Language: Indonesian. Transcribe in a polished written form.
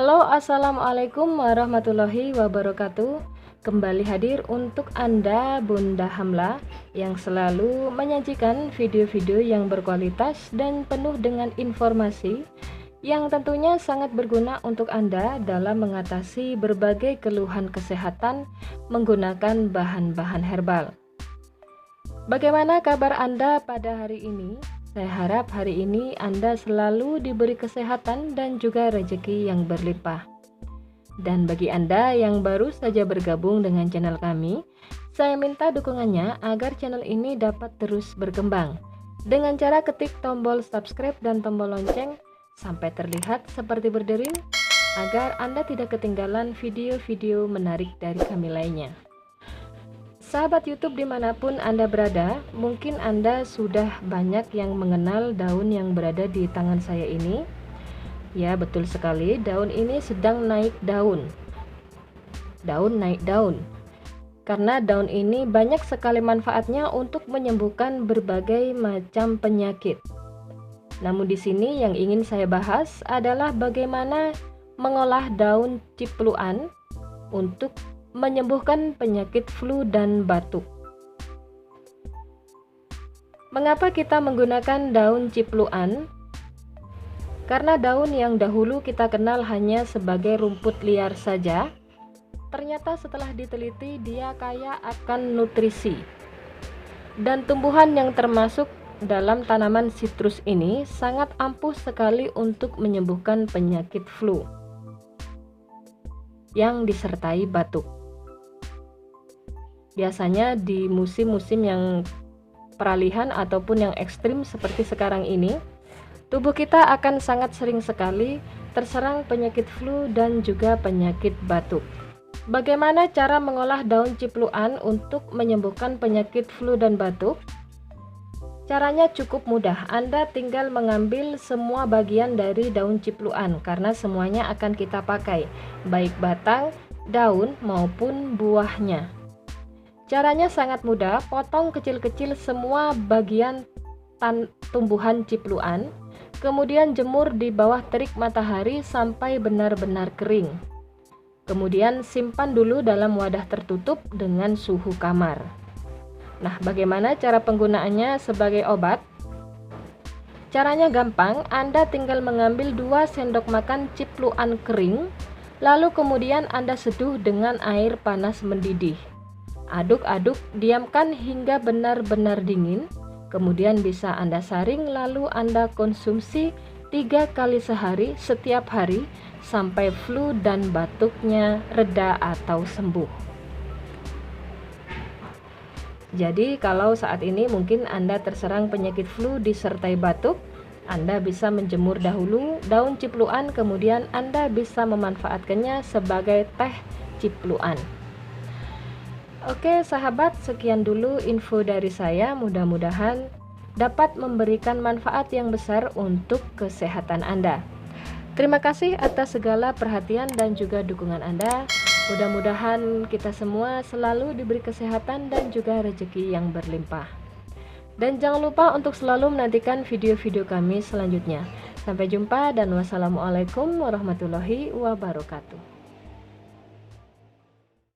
Halo, assalamualaikum warahmatullahi wabarakatuh. Kembali hadir untuk Anda Bunda Hamla yang selalu menyajikan video-video yang berkualitas dan penuh dengan informasi yang tentunya sangat berguna untuk Anda dalam mengatasi berbagai keluhan kesehatan menggunakan bahan-bahan herbal. Bagaimana kabar Anda pada hari ini? Saya harap hari ini Anda selalu diberi kesehatan dan juga rezeki yang berlimpah. Dan bagi Anda yang baru saja bergabung dengan channel kami, saya minta dukungannya agar channel ini dapat terus berkembang dengan cara ketik tombol subscribe dan tombol lonceng sampai terlihat seperti berdering agar Anda tidak ketinggalan video-video menarik dari kami lainnya. Sahabat YouTube dimanapun Anda berada, mungkin Anda sudah banyak yang mengenal daun yang berada di tangan saya ini. Ya, betul sekali, daun ini sedang naik daun. Daun naik daun. Karena daun ini banyak sekali manfaatnya untuk menyembuhkan berbagai macam penyakit. Namun di sini yang ingin saya bahas adalah bagaimana mengolah daun cipluan untuk menyembuhkan penyakit flu dan batuk. Mengapa kita menggunakan daun cipluan? Karena daun yang dahulu kita kenal hanya sebagai rumput liar saja, ternyata setelah diteliti dia kaya akan nutrisi. Dan tumbuhan yang termasuk dalam tanaman sitrus ini sangat ampuh sekali untuk menyembuhkan penyakit flu yang disertai batuk. Biasanya di musim-musim yang peralihan ataupun yang ekstrim seperti sekarang ini, tubuh kita akan sangat sering sekali terserang penyakit flu dan juga penyakit batuk. Bagaimana cara mengolah daun cipluan untuk menyembuhkan penyakit flu dan batuk? Caranya cukup mudah. Anda tinggal mengambil semua bagian dari daun cipluan karena semuanya akan kita pakai, baik batang, daun maupun buahnya. Caranya sangat mudah, potong kecil-kecil semua bagian tumbuhan cipluan, kemudian jemur di bawah terik matahari sampai benar-benar kering. Kemudian simpan dulu dalam wadah tertutup dengan suhu kamar. Nah, bagaimana cara penggunaannya sebagai obat? Caranya gampang, Anda tinggal mengambil 2 sendok makan cipluan kering, lalu kemudian Anda seduh dengan air panas mendidih. Aduk-aduk, diamkan hingga benar-benar dingin, kemudian bisa Anda saring lalu Anda konsumsi 3 kali sehari setiap hari sampai flu dan batuknya reda atau sembuh. Jadi kalau saat ini mungkin Anda terserang penyakit flu disertai batuk, Anda bisa menjemur dahulu daun cipluan, kemudian Anda bisa memanfaatkannya sebagai teh cipluan. Oke sahabat, sekian dulu info dari saya, mudah-mudahan dapat memberikan manfaat yang besar untuk kesehatan Anda. Terima kasih atas segala perhatian dan juga dukungan Anda. Mudah-mudahan kita semua selalu diberi kesehatan dan juga rezeki yang berlimpah. Dan jangan lupa untuk selalu menantikan video-video kami selanjutnya. Sampai jumpa dan wassalamualaikum warahmatullahi wabarakatuh.